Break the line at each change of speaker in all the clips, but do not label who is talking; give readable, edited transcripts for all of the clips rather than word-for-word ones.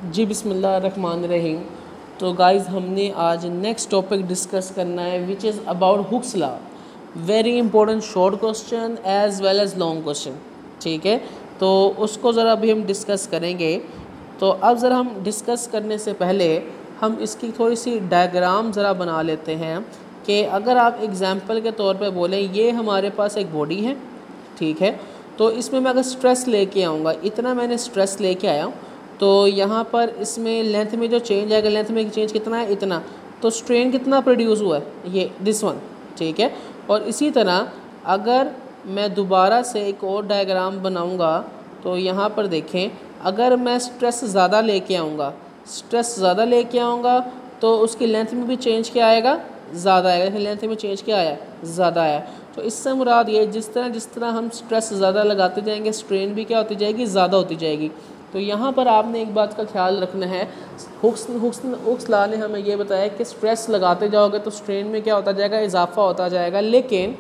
जी बिस्मिल्लाहिर्रहमानिर्रहीम। तो गाइज़ हमने आज नेक्स्ट टॉपिक डिस्कस करना है which is about Hooke's law. Very important short question as well as long question. ठीक है, तो उसको ज़रा अभी हम डिस्कस करेंगे। तो अब ज़रा हम डिस्कस करने से पहले हम इसकी थोड़ी सी डायग्राम ज़रा बना लेते हैं कि अगर आप एग्ज़ाम्पल के तौर पे बोलें ये हमारे पास एक बॉडी है, ठीक है, तो इसमें मैं अगर स्ट्रेस लेके आऊँगा, इतना मैंने स्ट्रेस लेके आया तो यहाँ पर इसमें लेंथ में जो चेंज आएगा, लेंथ में चेंज कितना है, इतना, तो स्ट्रेन कितना प्रोड्यूस हुआ है, ये दिस वन। ठीक है, और इसी तरह अगर मैं दोबारा से एक और डायग्राम बनाऊँगा तो यहाँ पर देखें, अगर मैं स्ट्रेस ज़्यादा लेके आऊँगा, स्ट्रेस ज़्यादा लेके आऊँगा तो उसकी लेंथ में भी चेंज क्या आएगा, ज़्यादा आएगा। लेंथ में चेंज क्या आया, ज़्यादा आया। तो इससे मुराद ये जिस तरह हम स्ट्रेस ज़्यादा लगाते जाएंगे स्ट्रेन भी क्या होती जाएगी, ज़्यादा होती जाएगी। तो यहाँ पर आपने एक बात का ख्याल रखना है, हुक्स लॉ ने हमें ये बताया कि स्ट्रेस लगाते जाओगे तो स्ट्रेन में क्या होता जाएगा, इजाफा होता जाएगा, लेकिन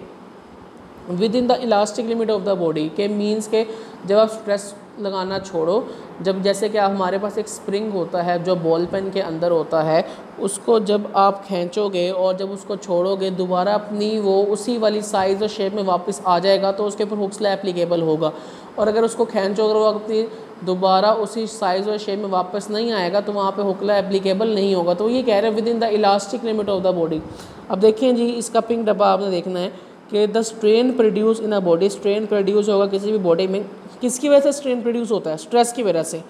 with in the elastic limit of the body के मीन्स के जब आप स्ट्रेस लगाना छोड़ो, जब जैसे कि हमारे पास एक स्प्रिंग होता है जो बॉल पेन के अंदर होता है, उसको जब आप खींचोगे और जब उसको छोड़ोगे दोबारा अपनी वो उसी वाली साइज़ और शेप में वापस आ जाएगा तो उसके ऊपर हुक्स लॉ एप्लीकेबल होगा। और अगर उसको खींचोगे वो अपनी दोबारा उसी साइज़ और शेप में वापस नहीं आएगा तो वहाँ पे हुक्स लॉ एप्लीकेबल नहीं होगा। तो ये कह रहे हैं with in the elastic limit of the body. अब देखें जी, इसका पिंक डब्बा आपने देखना है कि the strain produce in a body, strain produce होगा किसी भी बॉडी में, किसकी वजह से स्ट्रेन प्रोड्यूस होता है, स्ट्रेस की वजह से।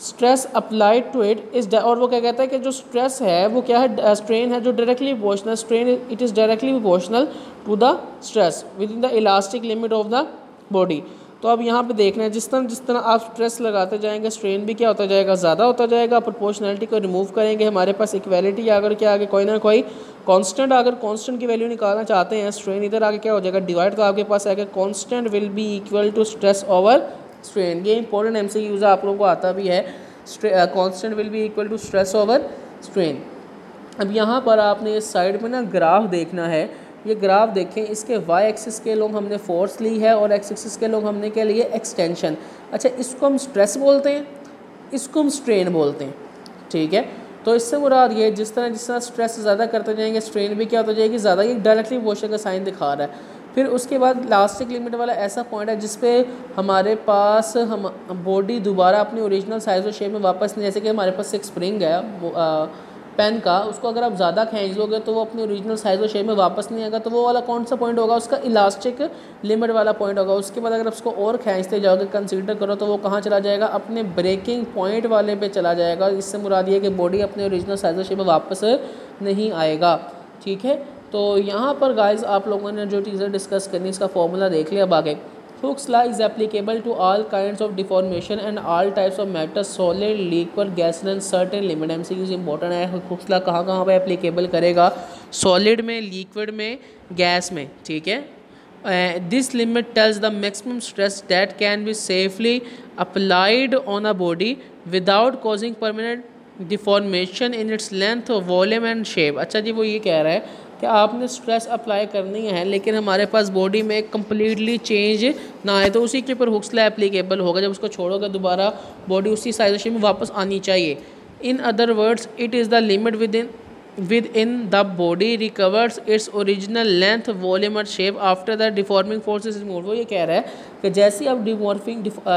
Stress applied to it is, और वो क्या कहता है कि जो स्ट्रेस है वो क्या है, स्ट्रेन है जो directly proportional, strain it is directly proportional to the stress within the elastic limit of the body. तो अब यहाँ पे देखना है जिस तरह आप स्ट्रेस लगाते जाएंगे स्ट्रेन भी क्या होता जाएगा, ज़्यादा होता जाएगा। प्रोपोर्शनलिटी को रिमूव करेंगे, हमारे पास इक्वालिटी अगर क्या आगे कोई ना कोई कांस्टेंट, अगर कांस्टेंट की वैल्यू निकालना चाहते हैं स्ट्रेन इधर आगे क्या हो जाएगा, डिवाइड, तो आपके पास आएगा constant will be equal to stress over strain. ये इंपॉर्टेंट एमसीक्यूज आप लोगों को आता भी है, constant will be equal to stress over strain. अब यहाँ पर आपने इस साइड में ना ग्राफ देखना है, ये ग्राफ देखें, इसके वाई एक्सिस के लोग हमने फोर्स ली है और एक्स एक्सिस के लोग हमने क्या लिए, एक्सटेंशन। अच्छा, इसको हम स्ट्रेस बोलते हैं, इसको हम स्ट्रेन बोलते हैं। ठीक है, तो इससे मुराद ये जिस तरह स्ट्रेस ज़्यादा करते जाएंगे स्ट्रेन भी क्या होता जाएगी, ज़्यादा। ये डायरेक्टली प्रोपोर्शनल का साइन दिखा रहा है। फिर उसके बाद इलास्टिक लिमिट वाला ऐसा पॉइंट है जिस पे हमारे पास हम बॉडी दोबारा अपनी ओरिजिनल साइज और शेप में वापस नहीं, जैसे कि हमारे पास एक स्प्रिंग है पेन का, उसको अगर आप ज़्यादा खींच लोगे तो वो अपनी ओरिजिनल साइज और शेप में वापस नहीं आएगा। तो वो वाला कौन सा पॉइंट होगा, उसका इलास्टिक लिमिट वाला पॉइंट होगा। उसके बाद अगर उसको और खींचते जाओगे, कंसीडर करो, तो वो कहाँ चला जाएगा, अपने ब्रेकिंग पॉइंट वाले पे चला जाएगा। इससे मुराद ये कि बॉडी अपने ओरिजिनल साइज और शेप में वापस नहीं आएगा। ठीक है, तो यहाँ पर गाइज आप लोगों ने जो चीज़ें डिस्कस करनी इसका फॉर्मूला देख लिया। अब आगे, Hooke's law is applicable to all kinds of deformation and all types of matter, solid, liquid, gas and certain limit. MCQs important है, हुक्स लॉ कहाँ पे एप्लीकेबल करेगा, सॉलिड में, लिक्विड में, गैस में। ठीक है, this limit tells the maximum stress that can be safely applied on a body without causing permanent deformation in its length, volume and shape. अच्छा जी, वो ये कह रहा है कि आपने स्ट्रेस अप्लाई करनी है लेकिन हमारे पास बॉडी में कम्प्लीटली चेंज ना आए, तो उसी के ऊपर हुक्स लॉ एप्लीकेबल होगा। जब उसको छोड़ोगे दोबारा बॉडी उसी साइज में वापस आनी चाहिए। In other words, it is the limit within the body recovers its original length, volume और shape after the deforming force is removed. वो ये कह रहा है कि जैसे ही आप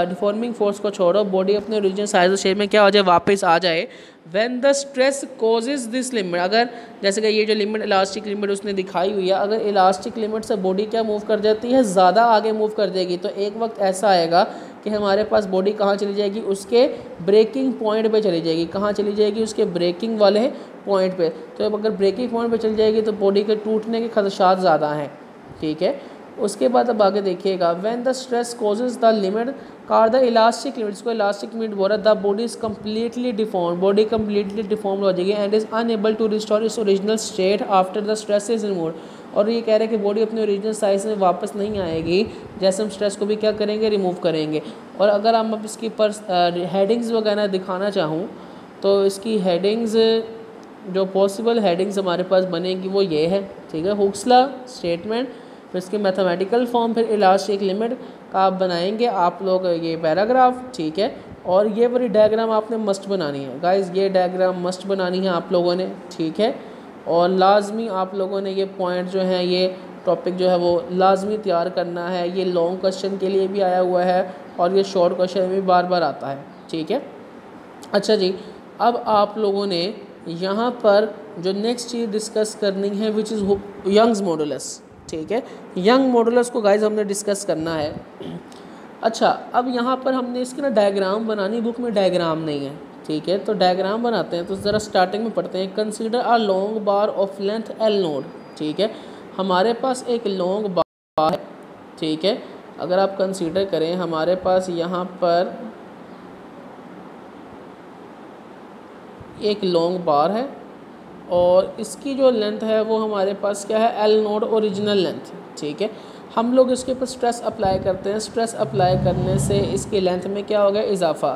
डिफॉर्मिंग फोर्स को छोड़ो, बॉडी अपने ओरिजिनल साइज और शेप में क्या हो जाए, वापस आ जाए। When the stress causes this limit, अगर जैसे कि ये जो लिमिट इलास्टिक लिमिट उसने दिखाई हुई है, अगर इलास्टिक लिमिट से बॉडी क्या मूव कर जाती है, ज़्यादा आगे मूव कर देगी, तो एक वक्त ऐसा आएगा कि हमारे पास बॉडी कहाँ चली जाएगी, उसके ब्रेकिंग पॉइंट पे चली जाएगी। कहाँ चली जाएगी, उसके ब्रेकिंग वाले पॉइंट पे। तो अब अगर ब्रेकिंग पॉइंट पे चली जाएगी तो बॉडी के टूटने के खदशात ज़्यादा हैं। ठीक है, उसके बाद अब आगे देखिएगा, when the stress causes the limit car the elastic limit, इसको इलास्टिक लिमिट बोल रहा है, the body is completely deform, body completely deform हो जाएगी and is unable to restore its original state after the stress is removed. और ये कह रहे हैं कि बॉडी अपने ओरिजिनल साइज में वापस नहीं आएगी जैसे हम स्ट्रेस को भी क्या करेंगे, रिमूव करेंगे। और अगर हम अब इसकी पर हेडिंग्स वगैरह दिखाना चाहूँ तो इसकी हेडिंग्स, जो पॉसिबल हेडिंग्स हमारे पास बनेगी वो ये है। ठीक है, हुक्स लॉ स्टेटमेंट, फिर इसके मैथमेटिकल फॉर्म, फिर इलास्टिक लिमिट का आप बनाएंगे आप लोग ये पैराग्राफ। ठीक है, और ये वाली डायग्राम आपने मस्ट बनानी है गाइस, ये डायग्राम मस्ट बनानी है आप लोगों ने, ठीक है। और लाजमी आप लोगों ने ये पॉइंट जो है, ये टॉपिक जो है वो लाजमी तैयार करना है। ये लॉन्ग क्वेश्चन के लिए भी आया हुआ है और ये शॉर्ट क्वेश्चन में भी बार बार आता है, ठीक है। अच्छा जी, अब आप लोगों ने यहाँ पर जो नेक्स्ट चीज़ डिस्कस करनी है विच इज़ यंग्स मॉडुलस, ठीक है। यंग मॉडुलस को गाइज हमने डिस्कस करना है। अच्छा, अब यहाँ पर हमने इसकी ना डायग्राम बनानी, बुक में डायग्राम नहीं है, ठीक है। तो डायग्राम बनाते हैं, तो ज़रा स्टार्टिंग में पढ़ते हैं। Consider a long bar of length L node, ठीक है। हमारे पास एक लॉन्ग बार है, ठीक है। अगर आप कंसीडर करें, हमारे पास यहाँ पर एक लॉन्ग बार है और इसकी जो लेंथ है वो हमारे पास क्या है, एल नोड ओरिजिनल लेंथ, ठीक है। हम लोग इसके ऊपर स्ट्रेस अप्लाई करते हैं, स्ट्रेस अप्लाई करने से इसकी लेंथ में क्या हो गया, इजाफा।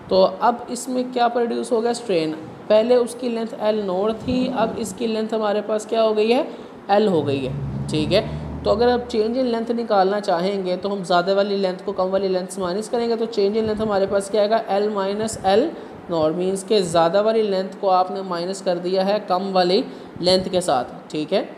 तो अब इसमें क्या प्रोड्यूस हो गया, स्ट्रेन। पहले उसकी लेंथ एल नोड थी, अब इसकी लेंथ हमारे पास क्या हो गई है, एल हो गई है, ठीक है। तो अगर आप चेंज इन लेंथ निकालना चाहेंगे तो हम ज़्यादा वाली लेंथ को कम वाली लेंथ से माइनस करेंगे, तो चेंज इन लेंथ हमारे पास क्या आएगा, L minus L not, means के ज़्यादा वाली लेंथ को आपने माइनस कर दिया है कम वाली लेंथ के साथ, ठीक है।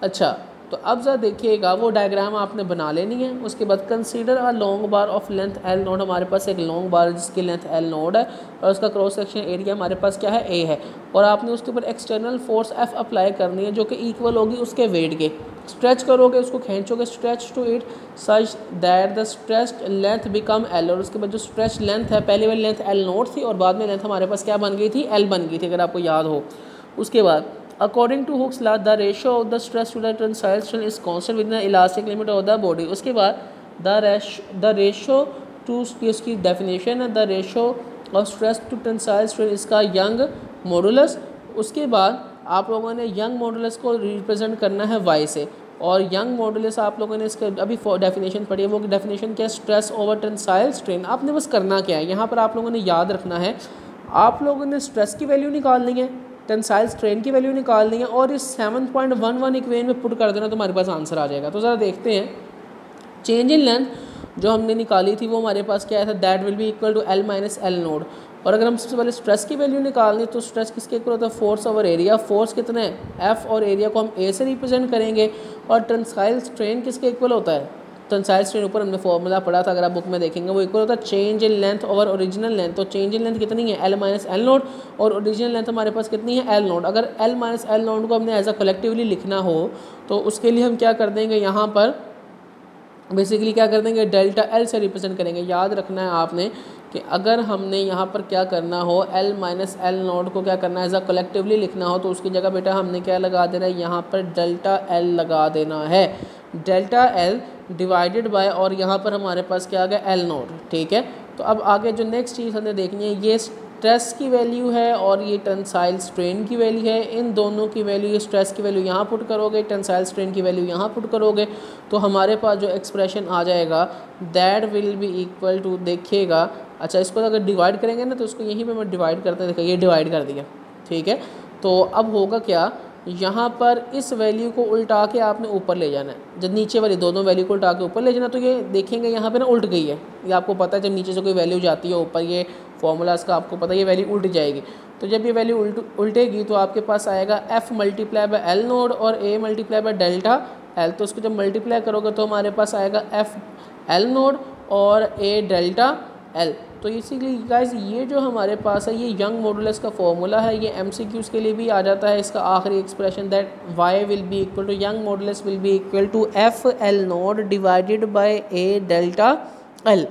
अच्छा, तो अब ज़रा देखिएगा, वो डायग्राम आपने बना लेनी है। उसके बाद consider a long bar of length L node, हमारे पास एक लॉन्ग बार जिसकी लेंथ एल नोड है और उसका क्रॉस सेक्शन एरिया हमारे पास क्या है, ए है। और आपने उसके ऊपर एक्सटर्नल फोर्स एफ अप्लाई करनी है जो कि इक्वल होगी उसके वेट के। स्ट्रेच करोगे, उसको खींचोगे, stretch to it such that the stretched length become L. और उसके बाद जो स्ट्रेच लेंथ है, पहले वाली लेंथ एल नोट थी और बाद में लेंथ हमारे पास क्या बन गई थी, एल बन गई थी, अगर आपको याद हो। उसके बाद according to Hooke's law the ratio of the stress to the tensile strain is constant with the elastic limit of the body. उसके बाद द रेशियो टू, इसकी डेफिनेशन है, the ratio of stress to tensile strain इसका Young modulus. उसके बाद आप लोगों ने यंग मॉडुलस को रिप्रेजेंट करना है वाई से, और यंग मॉडुलस आप लोगों ने इसका अभी डेफिनेशन पढ़ी है, वो डेफिनेशन क्या है, स्ट्रेस ओवर टेंसाइल स्ट्रेन। आपने बस करना क्या है, यहाँ पर आप लोगों ने याद रखना है, आप लोगों ने स्ट्रेस की वैल्यू निकालनी है, टेंसाइल स्ट्रेन की वैल्यू निकालनी है और इस 7.11 इक्वेशन में पुट कर देना तो हमारे पास आंसर आ जाएगा। तो ज़रा देखते हैं, चेंज इन लेंथ जो हमने निकाली थी वो हमारे पास क्या आया था, that will be equal to L minus L naught. और अगर हम सबसे पहले स्ट्रेस की वैल्यू निकालनी तो स्ट्रेस किसके इक्वल होता है, फोर्स ओवर एरिया। फोर्स कितना है, एफ, और एरिया को हम ए से रिप्रेजेंट करेंगे। और टेंसाइल स्ट्रेन किसके इक्वल होता है, टेंसाइल स्ट्रेन ऊपर हमने फॉर्मूला पढ़ा था, अगर आप बुक में देखेंगे, वो इक्वल होता है change in length over original length. तो चेंज इन लेंथ कितनी है, एल माइनस एल नोड, और ओरिजिनल लेंथ हमारे पास कितनी है, एल नोड। अगर एल माइनस एल नोड को हमने एज अ कलेक्टिवली लिखना हो तो उसके लिए हम क्या कर देंगे, यहाँ पर बेसिकली क्या कर देंगे, डेल्टा एल से रिप्रेजेंट करेंगे। याद रखना है आपने कि अगर हमने यहाँ पर क्या करना हो, एल माइनस एल नोड को क्या करना है, एज अ कलेक्टिवली लिखना हो तो उसकी जगह बेटा हमने क्या लगा देना है, यहाँ पर डेल्टा एल लगा देना है। डेल्टा एल डिवाइडेड बाय, और यहाँ पर हमारे पास क्या आ गया, एल नोड, ठीक है। तो अब आगे जो नेक्स्ट चीज़ हमें देखनी है, ये स्ट्रेस की वैल्यू है और ये टेंसाइल स्ट्रेन की वैल्यू है। इन दोनों की वैल्यू, ये स्ट्रेस की वैल्यू यहाँ पुट करोगे, टेंसाइल स्ट्रेन की वैल्यू यहाँ पुट करोगे, तो हमारे पास जो एक्सप्रेशन आ जाएगा that will be equal to, देखिएगा, अच्छा इसको अगर डिवाइड करेंगे ना तो उसको यहीं पे मैं डिवाइड करते हैं, देखिए ये डिवाइड कर दिया, ठीक है। तो अब होगा क्या, यहाँ पर इस वैल्यू को उल्टा के आपने ऊपर ले जाना है, जब नीचे वाली दोनों वैल्यू को उल्टा के ऊपर ले जाना, तो ये देखेंगे यहाँ पे ना उल्ट गई है। ये आपको पता है जब नीचे से कोई वैल्यू जाती है ऊपर, ये फॉर्मूलाज का आपको पता है, ये वैल्यू उल्ट जाएगी। तो जब ये वैल्यू उल्टेगी तो आपके पास आएगा F multiply by L naught और A multiply by delta L. तो उसको जब मल्टीप्लाई करोगे तो हमारे पास आएगा एफ एल नोड और ए डेल्टा एल। तो इसीलिए गाइस ये जो हमारे पास है ये यंग मॉडुलस का फॉर्मूला है, ये एमसीक्यूज़ के लिए भी आ जाता है। इसका आखिरी expression that Y will be equal to, Young modulus will be equal to F L naught divided by A delta L,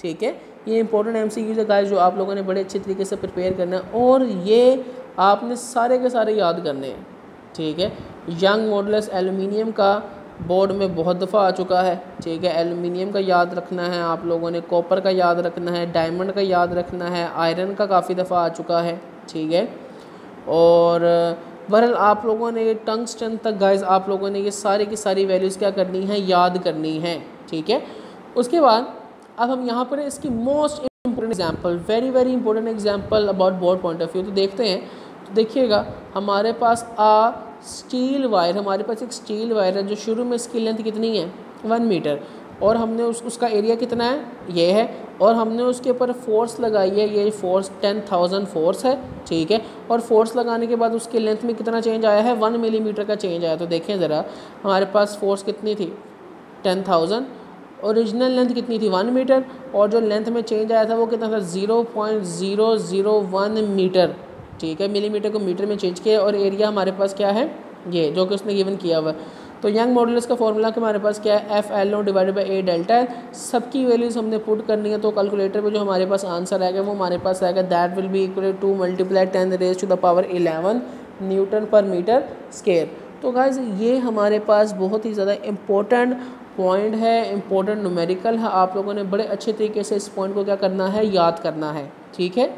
ठीक है। ये इंपॉर्टेंट एमसीक्यूज़ है गाइस जो आप लोगों ने बड़े अच्छे तरीके से प्रिपेयर करना है और ये आपने सारे के सारे याद करने हैं, ठीक है। यंग मॉडुलस एल्युमिनियम का बोर्ड में बहुत दफ़ा आ चुका है, ठीक है। एल्युमिनियम का याद रखना है आप लोगों ने, कॉपर का याद रखना है, डायमंड का याद रखना है, आयरन का काफ़ी दफ़ा आ चुका है, ठीक है। और बहरहाल आप लोगों ने टंगस्टन तक गाइस आप लोगों ने ये सारी की सारी वैल्यूज़ क्या करनी है, याद करनी है, ठीक है। उसके बाद अब हम यहाँ पर इसकी most important example, very very important example about board point of view तो देखते हैं। तो देखिएगा हमारे पास स्टील वायर, हमारे पास एक स्टील वायर है जो शुरू में इसकी लेंथ कितनी है, 1 मीटर। और हमने उसका एरिया कितना है, ये है, और हमने उसके ऊपर फोर्स लगाई है, ये फोर्स 10,000 फोर्स है, ठीक है। और फोर्स लगाने के बाद उसके लेंथ में कितना चेंज आया है, 1 मिलीमीटर का चेंज आया। तो देखें ज़रा, हमारे पास फोर्स कितनी थी, 10,000, ओरिजिनल लेंथ कितनी थी, 1 मीटर, और जो लेंथ में चेंज आया था वो कितना था, 0.001 मीटर, ठीक है। मिलीमीटर को मीटर में चेंज किया, और एरिया हमारे पास क्या है, ये जो कि उसने गिवन किया हुआ है। तो यंग मॉडुलस का फॉर्मूला कि हमारे पास क्या है, FL0 divided by A delta है। सबकी वैल्यूज़ हमने पुट करनी है, तो कैलकुलेटर पे जो हमारे पास आंसर आएगा वो हमारे पास आएगा, that will be equal to multiply 10⁻11 Newton पर मीटर स्क्वायर। तो गाइस ये हमारे पास बहुत ही ज़्यादा इम्पोर्टेंट पॉइंट है, इम्पोर्टेंट न्यूमेरिकल है। आप लोगों ने बड़े अच्छे तरीके से इस पॉइंट को क्या करना है, याद करना है, ठीक है।